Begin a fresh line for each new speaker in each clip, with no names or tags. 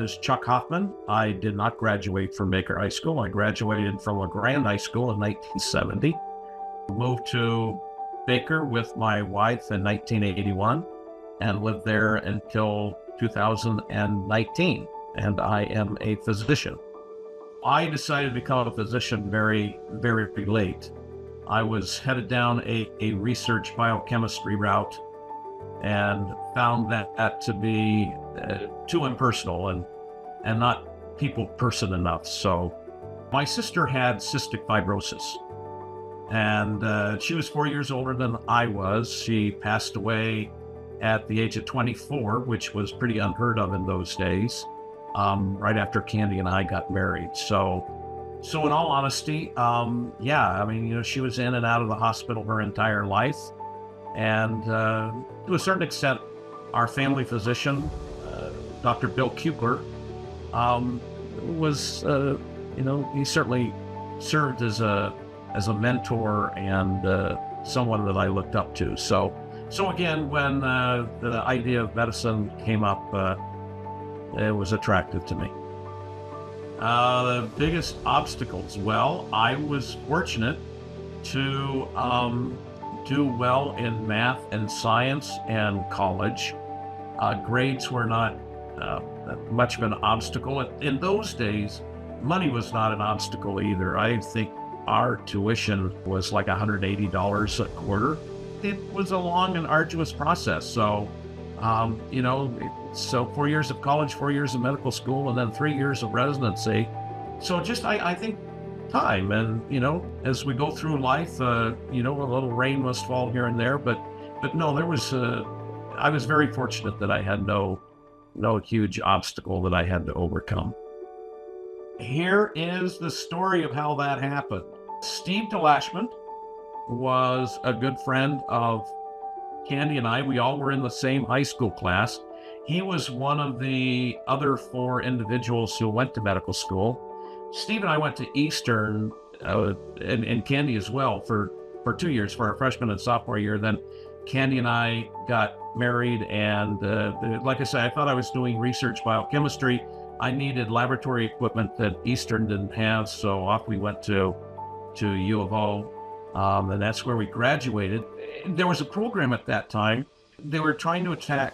is Chuck Hofmann. I did not graduate from Baker High School. I graduated from LeGrand High School in 1970. Moved to Baker with my wife in 1981 and lived there until 2019. And I am a physician. I decided to become a physician very, very late. I was headed down a research biochemistry route and found that to be too impersonal and not people person enough. So my sister had cystic fibrosis, and she was 4 years older than I was. She passed away at the age of 24, which was pretty unheard of in those days, right after Candy and I got married. So in all honesty, she was in and out of the hospital her entire life. And to a certain extent, our family physician, Dr. Bill Kubler, was, he certainly served as a mentor and someone that I looked up to. So again, when the idea of medicine came up, it was attractive to me. The biggest obstacles, well, I was fortunate to do well in math and science and college. Grades were not much of an obstacle. In those days, money was not an obstacle either. I think our tuition was like $180 a quarter. It was a long and arduous process. So, so 4 years of college, 4 years of medical school, and then 3 years of residency. So just, I think, time. And, as we go through life, a little rain must fall here and there. But no, I was very fortunate that I had no huge obstacle that I had to overcome. Here is the story of how that happened. Steve DeLashman was a good friend of Candy and I. We all were in the same high school class. He was one of the other 4 individuals who went to medical school. Steve and I went to Eastern, and Candy as well, for 2 years, for our freshman and sophomore year. Then Candy and I got married, and like I said, I thought I was doing research biochemistry. I needed laboratory equipment that Eastern didn't have, so off we went to U of O, and that's where we graduated. There was a program at that time. They were trying to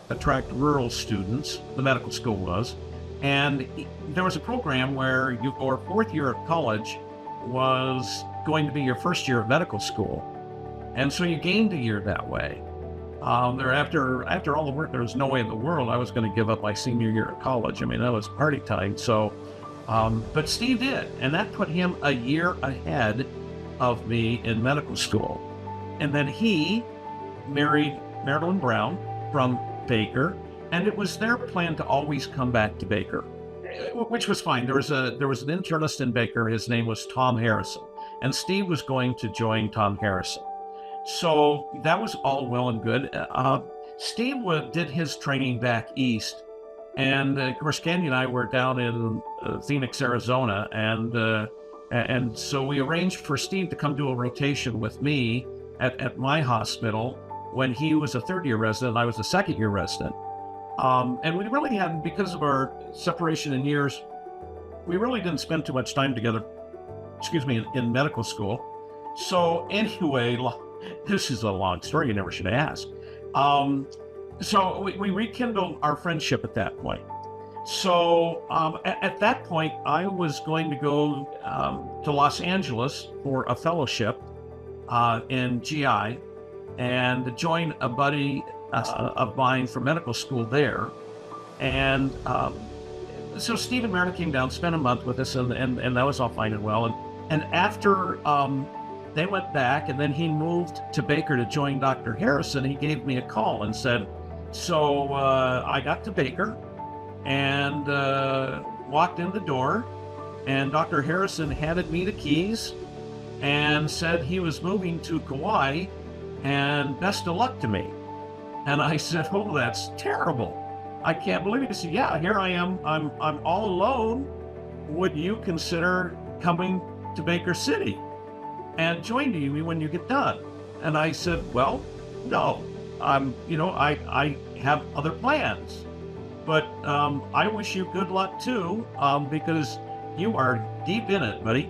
attract rural students, the medical school was, and there was a program where your 4th year of college was going to be your first year of medical school. And so you gained a year that way. After all the work, there was no way in the world I was going to give up my senior year of college. I mean, that was party time. So, but Steve did, and that put him a year ahead of me in medical school. And then he married Marilyn Brown from Baker, and it was their plan to always come back to Baker, which was fine. There was an internist in Baker. His name was Tom Harrison, and Steve was going to join Tom Harrison. So that was all well and good. Steve did his training back east, and of course, Candy and I were down in Phoenix, Arizona, and so we arranged for Steve to come do a rotation with me at my hospital when he was a 3rd-year resident and I was a 2nd-year resident. And we really hadn't, because of our separation in years, we really didn't spend too much time together, in medical school. So anyway, this is a long story, you never should ask. So we rekindled our friendship at that point. So at that point, I was going to go to Los Angeles for a fellowship in GI and join a buddy of mine from medical school there. And so Steve and Meredith came down, spent a month with us, and that was all fine and well. And after they went back, and then he moved to Baker to join Dr. Harrison, he gave me a call and said, so I got to Baker and walked in the door, and Dr. Harrison handed me the keys and said he was moving to Kauai and best of luck to me. And I said, oh, that's terrible. I can't believe it. He said, yeah, here I am. I'm all alone. Would you consider coming to Baker City and joining me when you get done? And I said, well, no, I have other plans. But I wish you good luck too, because you are deep in it, buddy.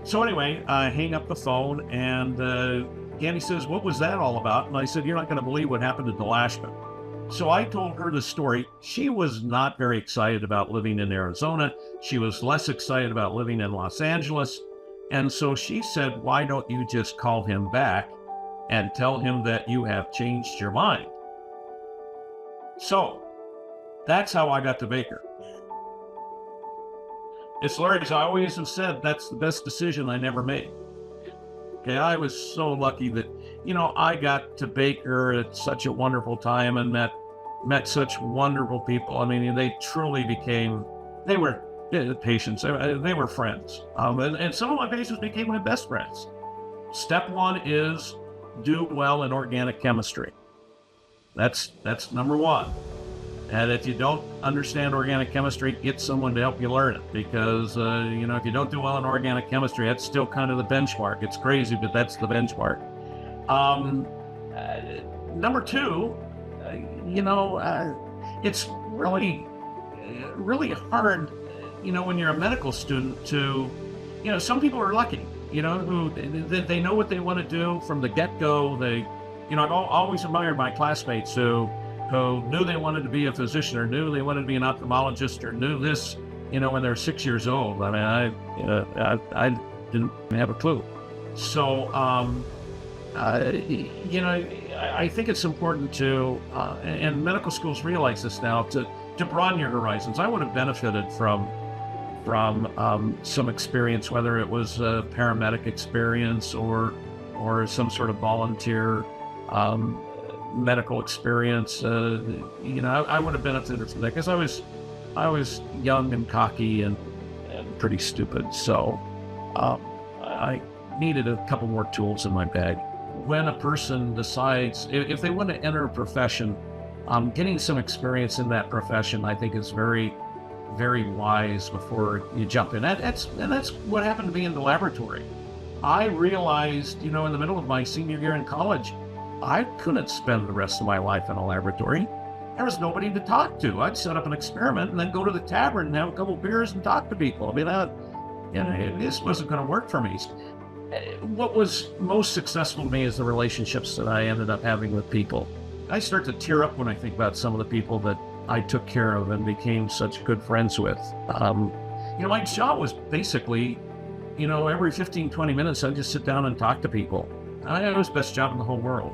So anyway, I hang up the phone, and Candy says, "What was that all about?" And I said, "You're not going to believe what happened to Delashka." So I told her the story. She was not very excited about living in Arizona. She was less excited about living in Los Angeles. And so she said, "Why don't you just call him back and tell him that you have changed your mind?" So that's how I got to Baker. It's Larry, as I always have said, that's the best decision I never made. Okay, I was so lucky that, I got to Baker at such a wonderful time and met such wonderful people. I mean, they truly they were patients, they were friends. And some of my patients became my best friends. Step one is do well in organic chemistry. That's number one. And if you don't understand organic chemistry, get someone to help you learn it, because, if you don't do well in organic chemistry, that's still kind of the benchmark. It's crazy, but that's the benchmark. Number two, it's really, really hard, when you're a medical student to, some people are lucky, who they know what they want to do from the get-go. I've always admired my classmates who knew they wanted to be a physician, or knew they wanted to be an ophthalmologist, or knew this, when they were 6 years old. I mean, I didn't have a clue. So, I think it's important to, and medical schools realize this now, to broaden your horizons. I would have benefited from some experience, whether it was a paramedic experience or some sort of volunteer medical experience. I would have benefited from that, because I was young and cocky and pretty stupid. So I needed a couple more tools in my bag. When a person decides, if they want to enter a profession, getting some experience in that profession, I think, is very, very wise before you jump in. That's what happened to me in the laboratory. I realized, in the middle of my senior year in college, I couldn't spend the rest of my life in a laboratory. There was nobody to talk to. I'd set up an experiment and then go to the tavern and have a couple beers and talk to people. I mean, this wasn't going to work for me. What was most successful to me is the relationships that I ended up having with people. I start to tear up when I think about some of the people that I took care of and became such good friends with. My job was basically, every 15, 20 minutes, I'd just sit down and talk to people. It was the best job in the whole world.